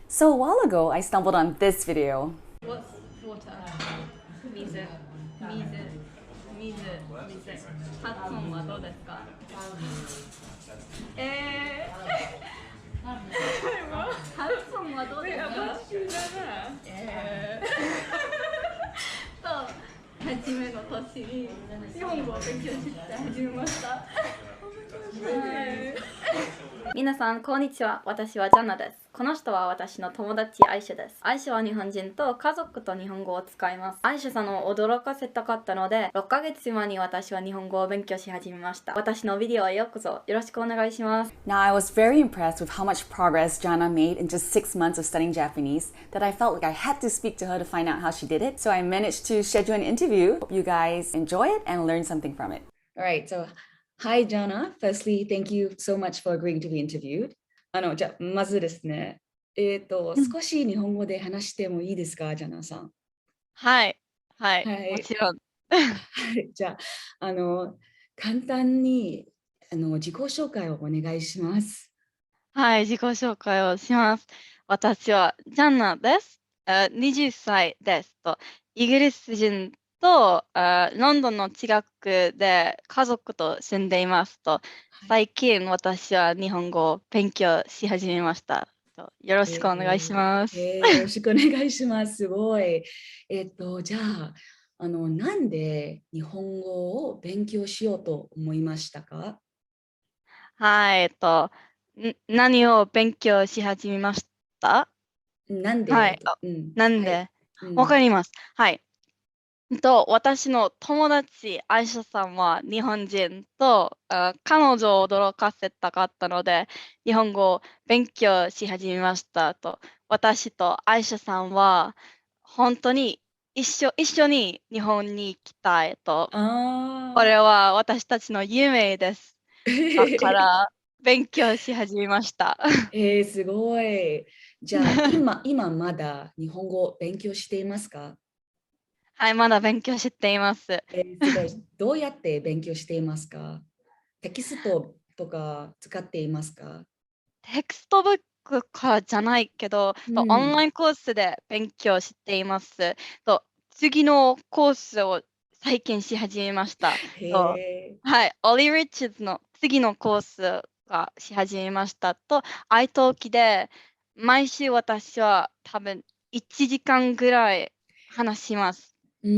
So a while ago, I stumbled on this video. What's water? 水、発音はどうですか？発音はどうですか？初めの年に日本語を勉強して始めました。皆さん、こんにちは。私はジャンナです。この人は私の友達アイシャです。アイシャは日本人と家族と日本語を使います。アイシャさんを驚かせたかったので、6ヶ月前に私は日本語を勉強し始めました。私のビデオへようこそよろしくお願いします。Now, I was very impressed with how much progress Jannah made in just 6 months of studying Japanese that I felt like I had to speak to her to find out how she did it. So I managed to schedule an interview. Hope you guys enjoy it and learn something from it. All right, so hi, Jannah. Firstly, thank you so much for agreeing to be interviewed. じゃあ、まずですね、少し日本語で話してもいいですか、ジャナさん。はい、はい、はい。もちろん。はい、じゃあ、簡単に自己紹介をお願いします。はい、自己紹介をします。私はジャンナです。20歳ですと。イギリス人とロンドンの近くで家族と住んでいますと。最近私は日本語を勉強し始めました。よろしくお願いします。よろしくお願いします。すごい。じゃあ、なんで日本語を勉強しようと思いましたか？はい、何を勉強し始めました？なんで、はい、なんはい。で、わかります。はい。私の友達、アイシャさんは日本人と、彼女を驚かせたかったので、日本語を勉強し始めましたと。私とアイシャさんは、本当に一緒に日本に行きたいと。これは私たちの夢です。だから、勉強し始めました。すごい。じゃあ、今まだ日本語を勉強していますか？はい、まだ勉強しています。すごい。どうやって勉強していますか？テキストとか使っていますか？テキストブックからじゃないけど、オンラインコースで勉強しています。次のコースを最近し始めました。はい、オリー・リッチーズの次のコースがし始めましたと、italki で毎週私は多分1時間ぐらい話します。愛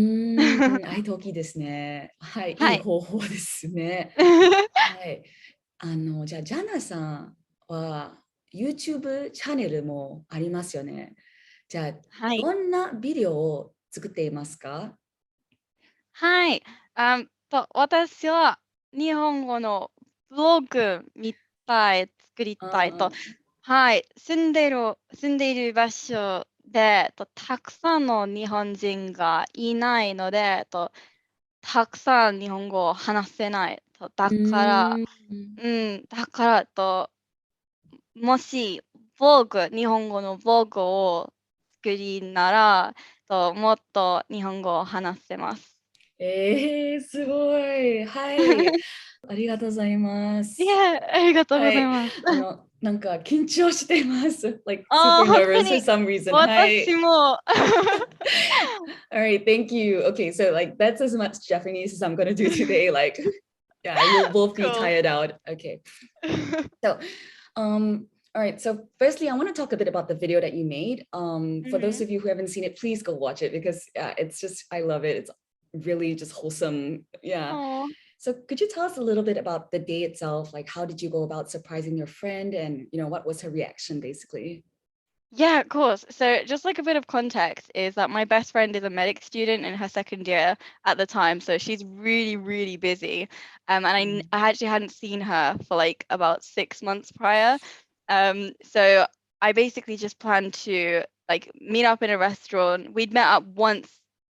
登記ですね。はい、いはい。い方法ですね。はい。じゃあ、ジャナさんは YouTube チャンネルもありますよね。じゃあ、はい。どんなビデオを作っていますか？はい。私は日本語のブログみたい作りたいと。あーはい。住んでいる場所で、たくさんの日本人がいないので、たくさん日本語を話せない。だうから、ーん。だから、もし、ブログ、日本語のブログを作りなら、もっと日本語を話せます。すごい。はい。ありがとうございまいす。え、ありがとうごはい。ざいます。なんか緊張しています。Like あ super あ、ほんと nervous for に、some reason. はい。私も。All right, thank you. Okay, so like that's as much Japanese as I'm gonna do today. Like, yeah, you'll both be Cool. tired out. Okay. So, all right. So, firstly, I want to talk a bit about the video that you made. For those Mhm. of you who haven't seen it, please go watch it because it's just I love it. It's really just wholesome. Yeah. Aw. So, could you tell us a little bit about the day itself? Like, how did you go about surprising your friend, and what was her reaction, basically? Yeah, of course. So just like a bit of context is that my best friend is a medic student in her second year at the time, so she's really, really busy. I actually hadn't seen her for like about 6 months prior. So I basically just planned to like meet up in a restaurant. We'd met up once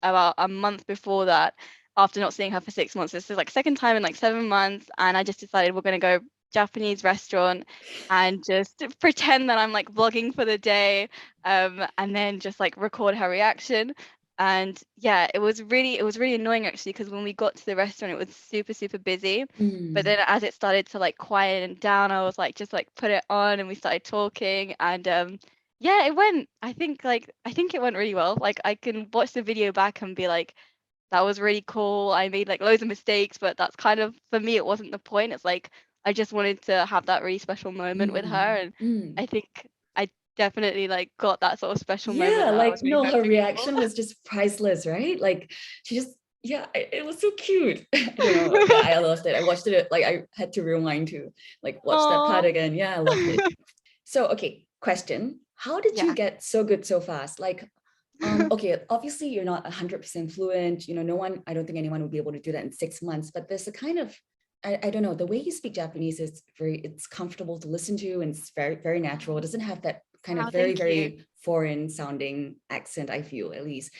about a month before that after not seeing her for 6 months. This is like second time in like 7 months, and I just decided we're gonna go Japanese restaurant and just pretend that I'm like vlogging for the day, and then just like record her reaction. And yeah, it was really annoying actually because when we got to the restaurant, it was super super busy. But then as it started to like quieten down, I was like just like put it on and we started talking and Yeah, I think it went really well. Like I can watch the video back and be like, that was really cool. I made like loads of mistakes, but that's kind of for me it wasn't the point. It's like I just wanted to have that really special moment with her, Mm, and mm. I think I definitely like got that sort of special moment Yeah, that I was like really no, her hoping for. reaction was just priceless, right? Like she just, yeah, it was so cute. I don't know. Yeah, I loved it. I watched it, like I had to rewind to like watch that part Oh, again. Yeah, I loved it. So, okay, question. How did you yeah. get so good so fast? Like, okay, obviously you're not 100% fluent. You know, no one, I don't think anyone would be able to do that in 6 months, but there's a kind of, I don't know, the way you speak Japanese is it's comfortable to listen to and it's very, very natural. It doesn't have that kind of Wow, very, thank you. very foreign sounding accent, I feel at least.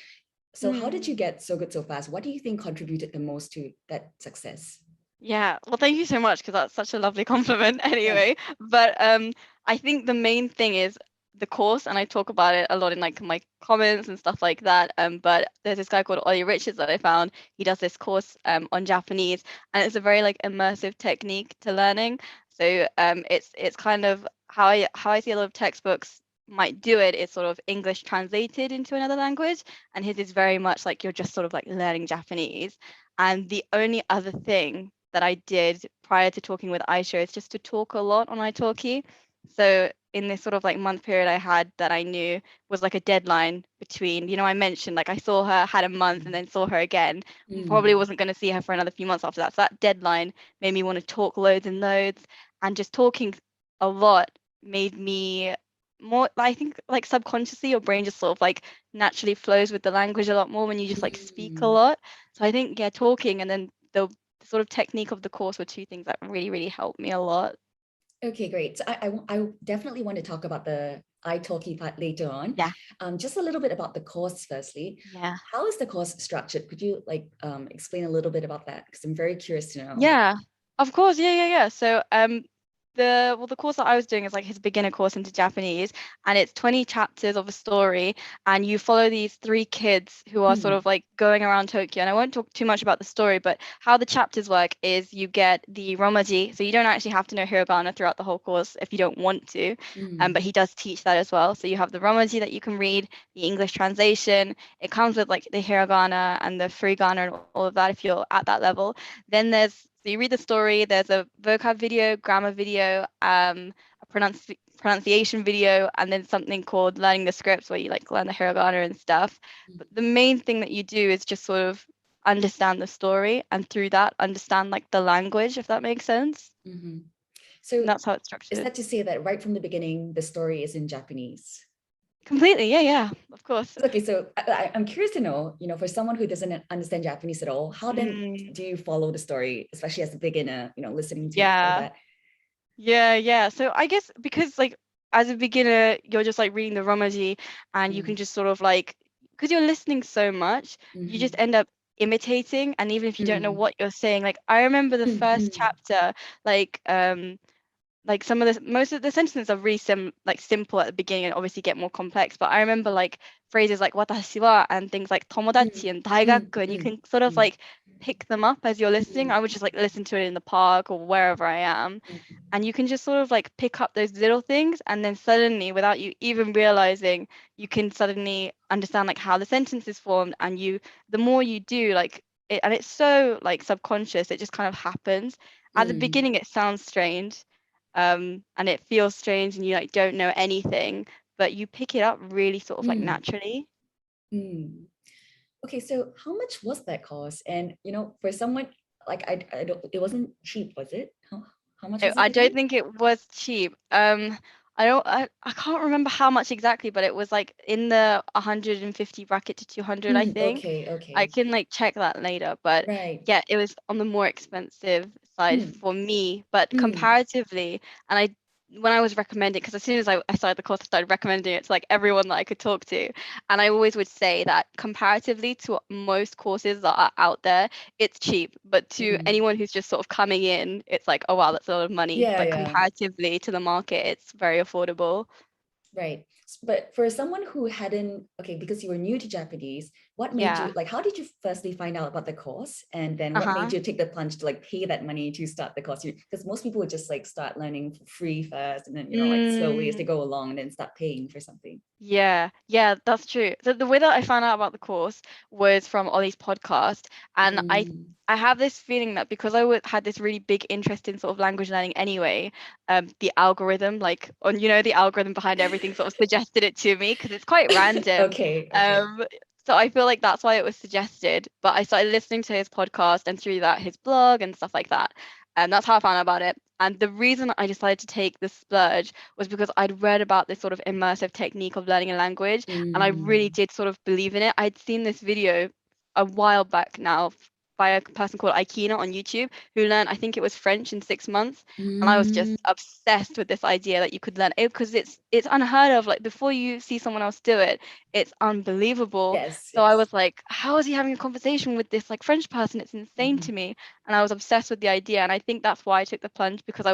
So, how did you get so good so fast? What do you think contributed the most to that success? Yeah, well, thank you so much because that's such a lovely compliment Yeah. anyway. But I think the main thing is the course, and I talk about it a lot in like my comments and stuff like that. But there's this guy called Ollie Richards that I found. He does this course on Japanese, and it's a very like immersive technique to learning. So it's kind of how I see a lot of textbooks might do it is sort of English translated into another language, and his is very much like you're just sort of like learning Japanese. And the only other thing that I did prior to talking with Aaisha is just to talk a lot on italki. So in this sort of like month period I had that I knew was like a deadline between, I mentioned like I saw her, had a month, and then saw her again. Probably Mm, wasn't going to see her for another few months after that. So that deadline made me want to talk loads and loads, and just talking a lot made me more, I think like subconsciously your brain just sort of like naturally flows with the language a lot more when you just like speak a mm. lot. So I think, yeah, talking and then the sort of technique of the course were two things that really, really helped me a lot. Okay, great. So I definitely want to talk about the italki part later on. Yeah. Just a little bit about the course firstly. Yeah. How is the course structured? Could you like explain a little bit about that? Because I'm very curious to know. Yeah, of course. Yeah, yeah, yeah. So, the course that I was doing is like his beginner course into Japanese, and it's 20 chapters of a story, and you follow these three kids who are sort Mm, of like going around Tokyo. And I won't talk too much about the story, but how the chapters work is you get the romaji, so you don't actually have to know hiragana throughout the whole course if you don't want to, but mm, he does teach that as well. So you have the romaji that you can read, the English translation. It comes with like the hiragana and the furigana and all of that if you're at that level. Then so you read the story, there's a vocab video, grammar video, a pronunciation video, and then something called learning the scripts where you like learn the hiragana and stuff. But the main thing that you do is just sort of understand the story and through that understand like the language, if that makes sense. mm-hmm. And So that's how it's is structured. that to say that right from the beginning, the story is in Japanese? Completely, yeah, yeah, of course. Okay, so I'm curious to know, for someone who doesn't understand Japanese at all, how then Mm, do you follow the story, especially as a beginner, listening to all yeah. that? Yeah, yeah. So I guess because like as a beginner, you're just like reading the Romaji and you can Mm, just sort of like because you're listening so much, you just mhm, end up imitating and even if you don't know mm, what you're saying, like I remember the mm, first mm, chapter, like some of the most of the sentences are really simple at the beginning and obviously get more complex. But I remember like phrases like watashi wa and things like mm, tomodachi and mm, daigaku, and you mm, can sort of mm, like pick them up as you're listening. mm, I would just like listen to it in the park or wherever I am, mm, and you can just sort of like pick up those little things, and then suddenly, without you even realizing, you can suddenly understand like how the sentence is formed, and the more you do like it, and it's so like subconscious, it just kind of happens. At the mm, beginning, it sounds strange and it feels strange and you like don't know anything, but you pick it up really sort of like mm, naturally. mm. Okay, so how much was that cost? And for someone like I don't, it wasn't cheap, was it? How much was it I don't again? think it was cheap. I can't remember how much exactly, but it was like in the 150 bracket to 200, I think. Okay, I okay, can like check that later, but right. yeah, it was on the more expensive side Mm, for me, but mm, comparatively, and when I was recommending, because as soon as I started the course, I started recommending it to like everyone that I could talk to, and I always would say that comparatively to most courses that are out there, it's cheap, but to mm. anyone who's just sort of coming in, it's like, oh wow, that's a lot of money, Yeah, but yeah, comparatively to the market, it's very affordable. right. But for someone who hadn't, okay, because you were new to Japanese, what made you Yeah. like, how did you firstly find out about the course? And then what made Uh-huh. you take the plunge to like pay that money to start the course? Because most people would just like start learning for free first and then, like slowly as they Mm. go along and then start paying for something. Yeah, yeah, that's true. So the way that I found out about the course was from Ollie's podcast, and I Mm, I have this feeling that because had this really big interest in sort of language learning anyway, the algorithm, like on the algorithm behind everything, sort of suggested it to me because it's quite random. okay, okay. Um, so I feel like that's why it was suggested. But I started listening to his podcast and through that his blog and stuff like that, and that's how I found out about it. And the reason I decided to take the splurge was because I'd read about this sort of immersive technique of learning a language, and I really Mm, did sort of believe in it. I'd seen this video a while back now by a person called Aikina on YouTube who learned, I think it was French in 6 months, and I was just mm, obsessed with this idea that you could learn it because it's unheard of. Like before you see someone else do it, it's unbelievable. yes, So I yes. was like, how is he having a conversation with this like French person? It's insane to Mhm. me. And I was obsessed with the idea, and I think that's why I took the plunge because I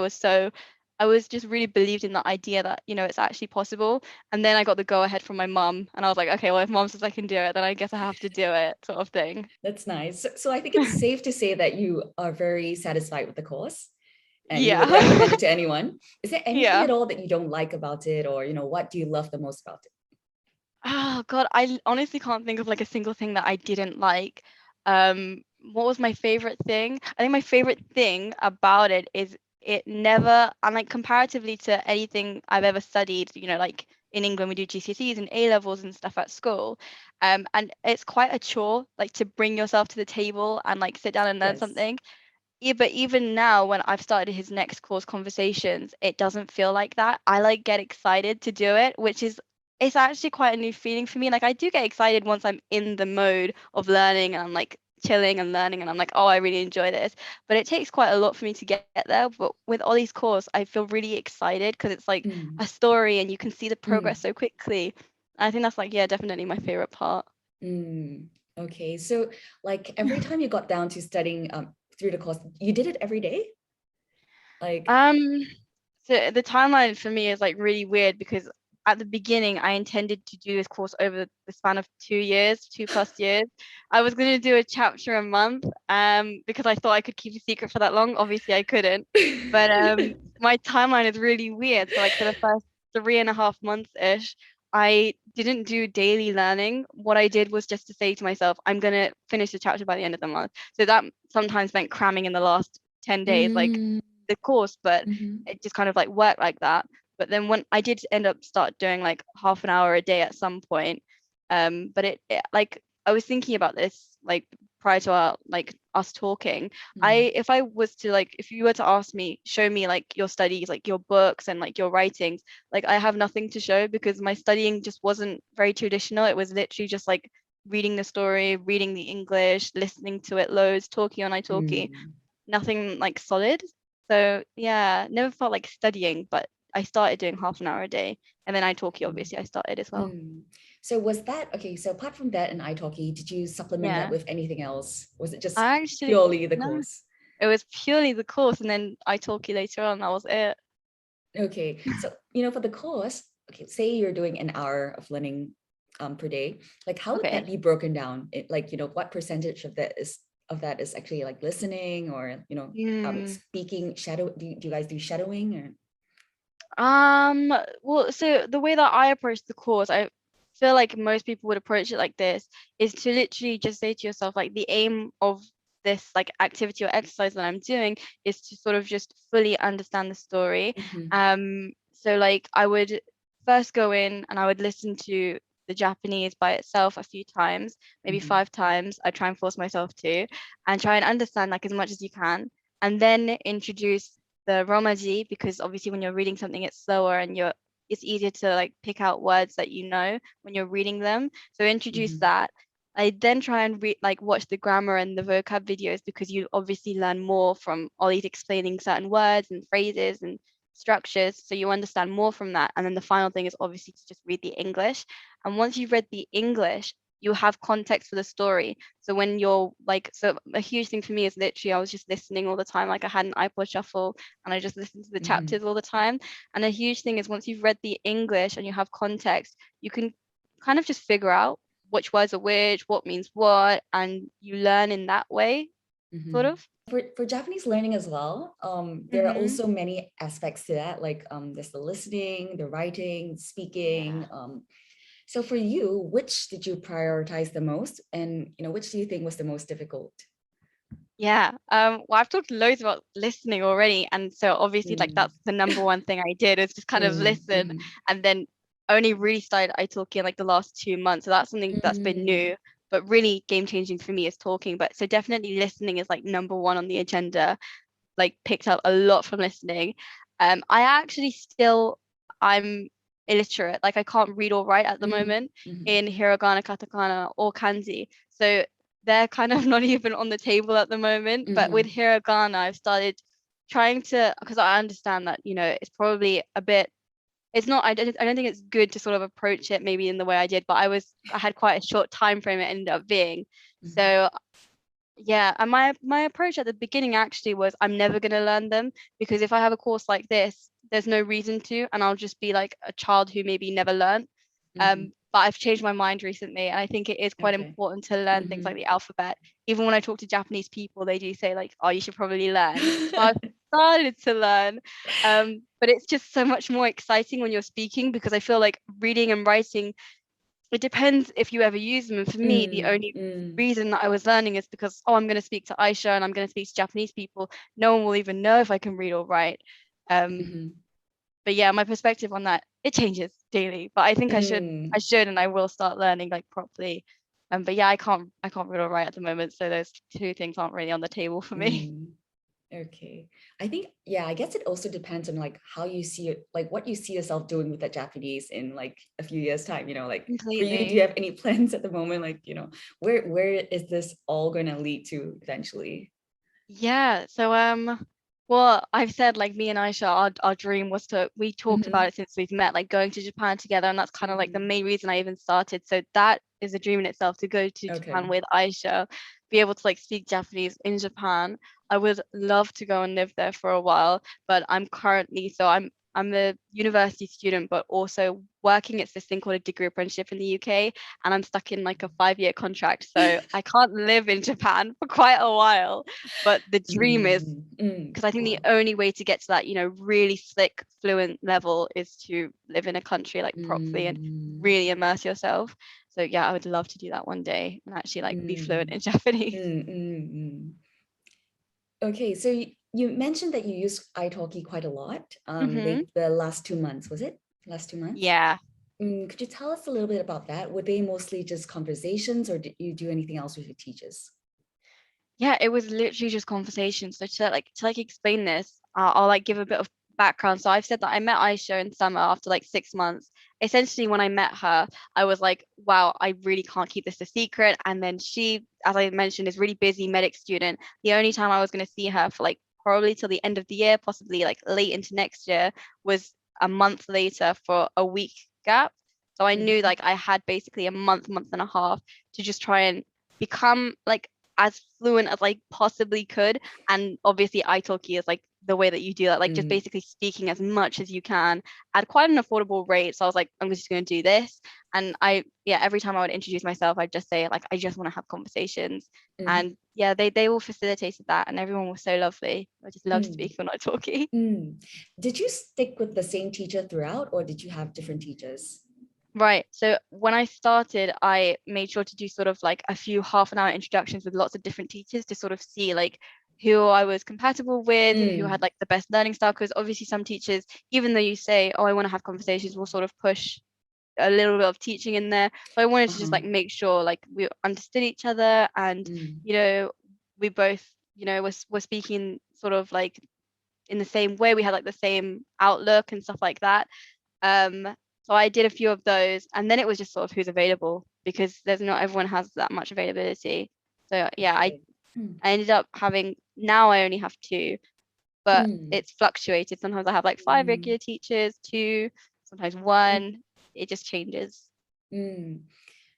was just really believed in the idea that, it's actually possible. And then I got the go ahead from my mum, and I was like, okay, well, if mum says I can do it, then I guess I have to do it, sort of thing. That's nice. So I think it's safe to say that you are very satisfied with the course and you would Yeah. recommend it to anyone. Is there anything Yeah. at all that you don't like about it, or what do you love the most about it? Oh God, honestly can't think of like a single thing that I didn't like. What was my favorite thing? I think my favorite thing about it is it never, and like comparatively to anything I've ever studied, like in England we do GCSEs and A levels and stuff at school. And it's quite a chore, like to bring yourself to the table and like sit down and learn Yes. something. Yeah, but even now, when I've started his next course conversations, it doesn't feel like that. I like get excited to do it, which is it's actually quite a new feeling for me. Like I do get excited once I'm in the mode of learning and I'm like chilling and learning and I'm like, oh, I really enjoy this. But it takes quite a lot for me to get there. But with Ollie's course, I feel really excited because it's like Mm, a story and you can see the progress mm, so quickly. I think that's like, yeah, definitely my favorite part. mm. Okay. So like every time you got down to studying through the course, you did it every day? Like, Um, so the timeline for me is like really weird because at the beginning I intended to do this course over the span of 2 years, 2+ years. I was going to do a chapter a month, because I thought I could keep a secret for that long. Obviously I couldn't, but my timeline is really weird. So like for the first 3.5 months ish, I didn't do daily learning. What I did was just to say to myself, I'm gonna finish the chapter by the end of the month. So that sometimes meant cramming in the last 10 days. Like mm, the course, but mhm, it just kind of like worked like that. But then when I did end up start doing like half an hour a day at some point, but it like I was thinking about this like prior to our like us talking. mm, If I was to like if you were to ask me, show me like your studies, like your books and like your writings, like I have nothing to show because my studying just wasn't very traditional. It was literally just like reading the story, reading the English, listening to it loads, talking on italki, mm, nothing like solid. So yeah, never felt like studying, but I started doing half an hour a day. And then italki, mm, obviously, I started as well. mm. So was that okay? So apart from that and italki, did you supplement that Yeah. with anything else? Was it just I actually, purely the no, course? it was purely the course and then italki later on. That was it. Okay, so for the course, okay, say you're doing an hour of learning per day, like how would that Okay. be broken down? Like, what percentage of that is actually like listening or Hmm. speaking, shadow do you guys do shadowing or Well, so the way that I approach the course, I feel like most people would approach it like this, is to literally just say to yourself, like the aim of this like activity or exercise that I'm doing is to sort of just fully understand the story. Mhm, So like I would first go in and I would listen to the Japanese by itself a few times, maybe mhm, 5 times. I try and force myself to, and try and understand like as much as you can, and then introduce the Romaji because obviously when you're reading something it's slower and it's easier to like pick out words that you know when you're reading them. So introduce mhm, that. I then try and read like watch the grammar and the vocab videos because you obviously learn more from Ollie's explaining certain words and phrases and structures. So you understand more from that. And then the final thing is obviously to just read the English. And once you've read the English, you have context for the story. So when you're like, so a huge thing for me is literally I was just listening all the time. Like I had an iPod shuffle and I just listened to the chapters all the time. And a huge thing is once you've read the English and you have context, you can kind of just figure out which words are which, what means what, and you learn in that way, sort Mm-hmm. of. For Japanese learning as well, there are Mm-hmm. also many aspects to that. Like there's the listening, the writing, speaking. Yeah. So for you, which did you prioritize the most, and which do you think was the most difficult? Yeah. Well, I've talked loads about listening already, and so obviously, like Mm, that's the number one thing I did is just kind of listen, mm, and then only really started italki in like the last 2 months. So that's something that's been mm, new, but really game changing for me is talking. But so definitely listening is like number one on the agenda. Like picked up a lot from listening. I actually still I'm illiterate. Like I can't read or write at the mm, moment mm, in hiragana, katakana, or kanji. So they're kind of not even on the table at the moment. But with mm, hiragana, I've started trying to because I understand that it's probably a bit. It's not. I don't think it's good to sort of approach it maybe in the way I did. But I had quite a short time frame it ended up being. mm, So yeah, and my approach at the beginning actually was I'm never going to learn them because if I have a course like this, there's no reason to, and I'll just be like a child who maybe never learned. mm. But I've changed my mind recently, and I think it is quite Okay. important to learn things like Mm-hmm. the alphabet. Even when I talk to Japanese people, they do say like, "Oh, you should probably learn." So I've started to learn, but it's just so much more exciting when you're speaking because I feel like reading and writing it depends if you ever use them. And for me, the Mm, only mm, reason that I was learning is because, oh, I'm going to speak to Aaisha and I'm going to speak to Japanese people. No one will even know if I can read or write. Um, mm-hmm. but yeah, my perspective on that, it changes daily. But I think I Mm, should, and I will start learning like properly. But yeah, I can't read or write at the moment. So those two things aren't really on the table for me. mm. Okay. I think, yeah, I guess it also depends on like how you see it, like what you see yourself doing with the Japanese in like a few years' time, like for you, do you Completely. have any plans at the moment? Like, where is this all gonna lead to eventually? Yeah. So well, I've said like me and Aisha, our dream was to we talked about Mm-hmm. it since we've met, like going to Japan together, and that's kind of like the Mm-hmm. main reason I even started. So that is a dream in itself to go to Japan Okay. with Aisha, be able to like speak Japanese in Japan. I would love to go and live there for a while, but I'm currently so I'm a university student, but also working. It's this thing called a degree apprenticeship in the UK, and I'm stuck in like a 5-year contract, so I can't live in Japan for quite a while. But the dream is Mm, mm, because I think the only way to get to that, really slick, fluent level is to live in a country like properly and mm, really immerse yourself. So yeah, I would love to do that one day and actually like be fluent mm, in Japanese. mm, mm, mm. Okay, so you mentioned that you use italki quite a lot. Hmm. The last 2 months, was it? Last 2 months? Yeah. Could you tell us a little bit about that? Were they mostly just conversations, or did you do anything else with your teachers? Yeah, it was literally just conversation. So to like explain this, I'll like give a bit of background. So I've said that I met Aisha in summer after like 6 months. Essentially, when I met her, I was like, wow, I really can't keep this a secret. And then she, as I mentioned, is really busy medic student. The only time I was going to see her for like probably till the end of the year, possibly like late into next year, was a month later for a week gap. So I knew Mhm. like I had basically a month and a half to just try and become like as fluent as I possibly could. And obviously, italki is like the way that you do that, like just Mm, basically speaking as much as you can at quite an affordable rate. So I was like, I'm just going to do this. And yeah, every time I would introduce myself, I'd just say, like, I just want to have conversations. mhm, And yeah, they all facilitated that. And everyone was so lovely. I just love mm, speaking on italki. mm. Did you stick with the same teacher throughout, or did you have different teachers? Right. So when I started, I made sure to do sort of like a few half an hour introductions with lots of different teachers to sort of see like who I was compatible with, who had Mm, like the best learning style. Because obviously some teachers, even though you say, oh, I want to have conversations, will sort of push a little bit of teaching in there. So I wanted to just uh-huh. like make sure like we understood each other and, Mm, you know, we both, were speaking sort of like in the same way. We had like the same outlook and stuff like that. Um, so I did a few of those, and then it was just sort of who's available because there's not everyone has that much availability. So yeah, okay. Mm, I ended up having now I only have two, but mm, it's fluctuated. Sometimes I have like five mm, regular teachers, two, sometimes mm, one. It just changes. mm.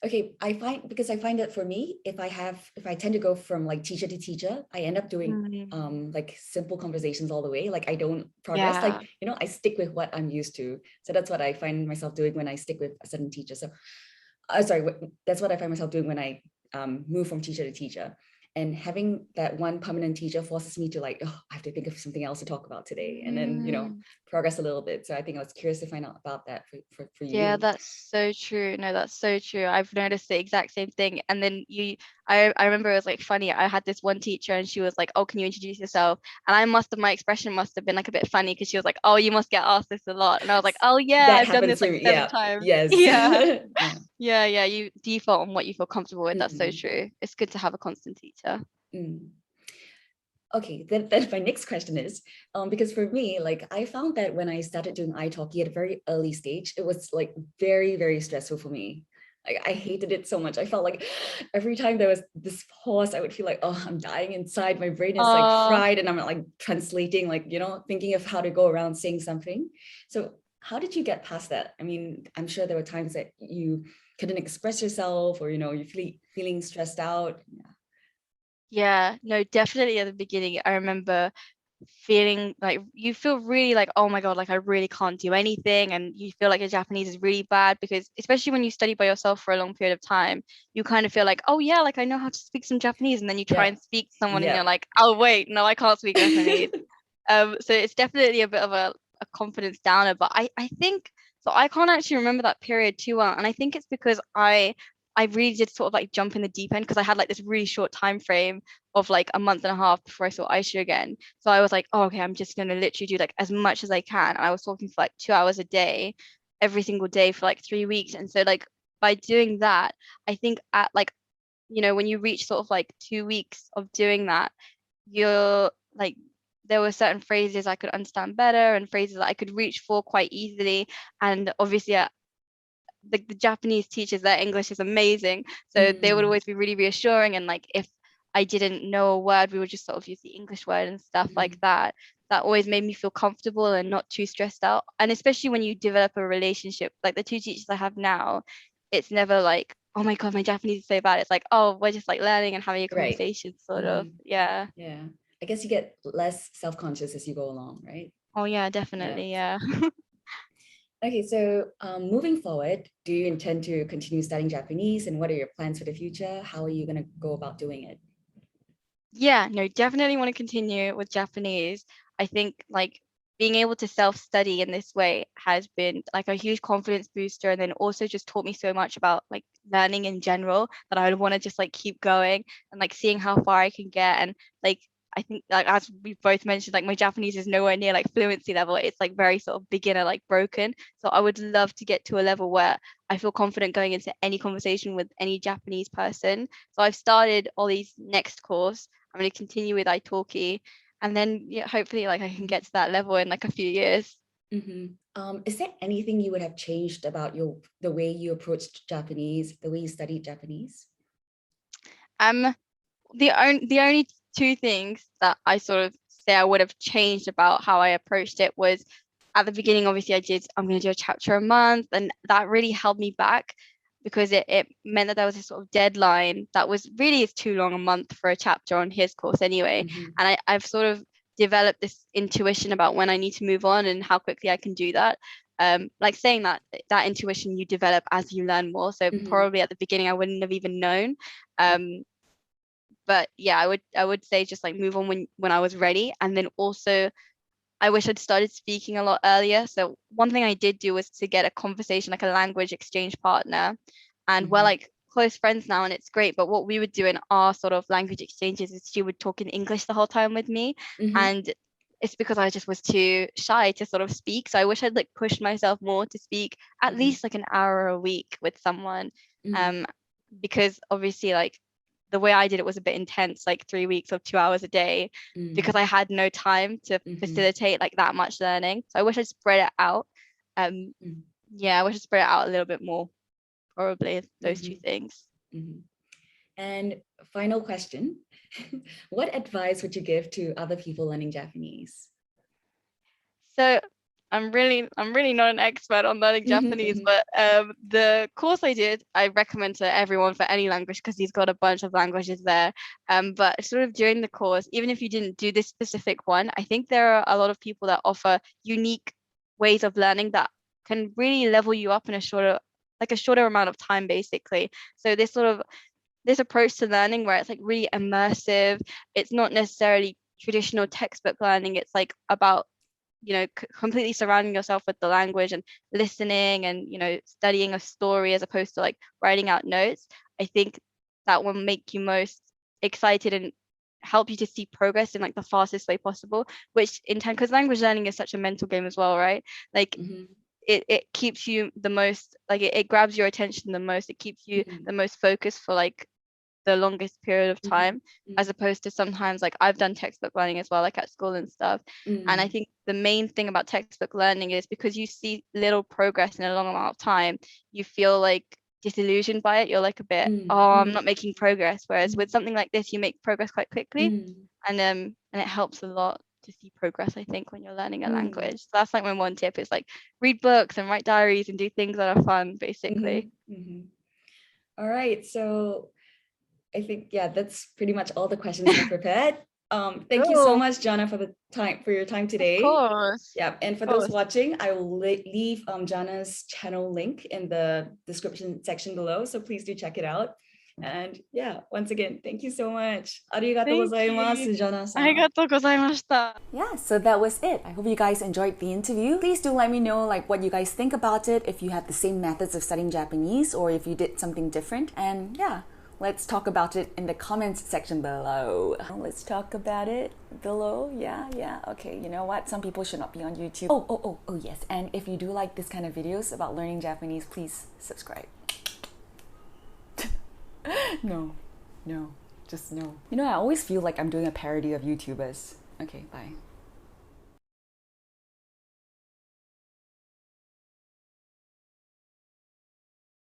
Okay, I find that for me, if I tend to go from like teacher to teacher, I end up doing Mm, like simple conversations all the way. Like I don't progress. yeah. Like, I stick with what I'm used to. So that's what I find myself doing when I stick with a certain teacher. So that's what I find myself doing when I move from teacher to teacher. And having that one permanent teacher forces me to like, oh, I have to think of something else to talk about today, and then Mm. progress a little bit. So I think I was curious to find out about that for Yeah, you. that's so true. No, that's so true. I've noticed the exact same thing. And then I remember it was like funny. I had this one teacher and she was like, "Oh, can you introduce yourself?" And my expression must have been like a bit funny because she was like, "Oh, you must get asked this a lot." And I was like, "Oh yeah, That I've done happens this to like me. seven Yeah. times." Yes. Yeah. Yeah. Yeah, yeah. You default on what you feel comfortable with. That's so Mm-mm. true. It's good to have a constant teacher. Mm. Okay, then my next question is, because for me, like I found that when I started doing italki at a very early stage, it was like very, very stressful for me. Like I hated it so much. I felt like every time there was this pause, I would feel like, oh, I'm dying inside. My brain is like Uh, fried and I'm like translating, like, thinking of how to go around saying something. So how did you get past that? I mean, I'm sure there were times that you couldn't express yourself or, you feeling stressed out. yeah, no, definitely at the beginning, I remember feeling like you feel really like, oh my God, like I really can't do anything. And you feel like your Japanese is really bad because, especially when you study by yourself for a long period of time, you kind of feel like, oh yeah, like I know how to speak some Japanese. And then you try Yeah. and speak to someone and Yeah. you're like, oh wait, no, I can't speak Japanese. So it's definitely a bit of a confidence downer. But I think so. I can't actually remember that period too well, and I think it's because I really did sort of like jump in the deep end because I had like this really short time frame of like a month and a half before I saw Aisha again. So I was like, oh, okay, I'm just gonna literally do like as much as I can. And I was talking for like 2 hours a day, every single day for like 3 weeks. And so like by doing that, I think at like when you reach sort of like 2 weeks of doing that, you're like there were certain phrases I could understand better and phrases that I could reach for quite easily. And obviously, the Japanese teachers, their English is amazing. So they would Mm, always be really reassuring. And like if I didn't know a word, we would just sort of use the English word and stuff like mhm. that. That always made me feel comfortable and not too stressed out. And especially when you develop a relationship, like the two teachers I have now, it's never like, oh my God, my Japanese is so bad. It's like, oh, we're just like learning and having a Right. conversation, sort of. Mhm. Yeah. Yeah. I guess you get less self-conscious as you go along, right? Oh yeah, Yeah. definitely. Yeah. Okay, so moving forward, do you intend to continue studying Japanese, and what are your plans for the future? How are you going to go about doing it? Yeah, no, definitely want to continue with Japanese. I think like being able to self-study in this way has been like a huge confidence booster, and then also just taught me so much about like learning in general that I would want to just like keep going and like seeing how far I can get. And like I think like as we both mentioned, like my Japanese is nowhere near like fluency level. It's like very sort of beginner, like broken. So I would love to get to a level where I feel confident going into any conversation with any Japanese person. So I've started all these next course. I'm going to continue with italki, and then yeah, hopefully like I can get to that level in like a few years. Mm-hmm. Is there anything you would have changed about the way you approached Japanese, the way you studied Japanese? Um, the only two things that I sort of say I would have changed about how I approached it was at the beginning, obviously I'm going to do a chapter a month, and that really held me back because it meant that there was this sort of deadline that was really is too long a month for a chapter on his course anyway. Mm-hmm. And I've sort of developed this intuition about when I need to move on and how quickly I can do that. Like saying that intuition you develop as you learn more. So Mm-hmm. probably at the beginning I wouldn't have even known. But yeah, I would say just like move on when I was ready. And then also I wish I'd started speaking a lot earlier. So one thing I did do was to get a conversation, like a language exchange partner. And we're Mm-hmm. like close friends now and it's great. But what we would do in our sort of language exchanges is she would talk in English the whole time with me. Mm-hmm. And it's because I just was too shy to sort of speak. So I wish I'd like pushed myself more to speak at Mm-hmm. least like an hour a week with someone. Mm-hmm. Um, because obviously like the way I did it was a bit intense, like 3 weeks of 2 hours a day, because I had no time to Mm-hmm. facilitate like that much learning. So I wish I'd spread it out. Um, yeah, I wish I'd spread it out a little bit more, probably those two Mm-hmm. things. Mm-hmm. And final question, what advice would you give to other people learning Japanese? So I'm really not an expert on learning Japanese, but the course I did, I recommend to everyone for any language because he's got a bunch of languages there. But sort of during the course, even if you didn't do this specific one, I think there are a lot of people that offer unique ways of learning that can really level you up in a shorter amount of time, basically. So this approach to learning where it's like really immersive, it's not necessarily traditional textbook learning. It's like about completely surrounding yourself with the language and listening and studying a story as opposed to like writing out notes. I think that will make you most excited and help you to see progress in like the fastest way possible, which in time, because language learning is such a mental game as well, right? Like it keeps you the most, like it grabs your attention the most, it keeps you the most focused for like the longest period of time, as opposed to sometimes like I've done textbook learning as well, like at school and stuff. And I think the main thing about textbook learning is because you see little progress in a long amount of time, you feel like disillusioned by it. You're like a bit, oh, I'm not making progress. Whereas with something like this, you make progress quite quickly, and it helps a lot to see progress, I think, when you're learning a language. So that's like my one tip is like read books and write diaries and do things that are fun, basically. All right, so I think, yeah, that's pretty much all the questions I prepared. Thank you so much, Jannah, for your time today. Of course. Yeah, and for those watching, I will leave Jannah's channel link in the description section below, so please do check it out. And yeah, once again, thank you so much. Arigatou gozaimasu, Jannah-san. Arigatou gozaimashita. Yeah, so that was it. I hope you guys enjoyed the interview. Please do let me know like what you guys think about it, if you have the same methods of studying Japanese or if you did something different. And yeah, let's talk about it in the comments section below. Let's talk about it below. Yeah. Okay, you know what? Some people should not be on YouTube. Oh, yes. And if you do like this kind of videos about learning Japanese, please subscribe. No. Just no. You know, I always feel like I'm doing a parody of YouTubers. Okay, bye.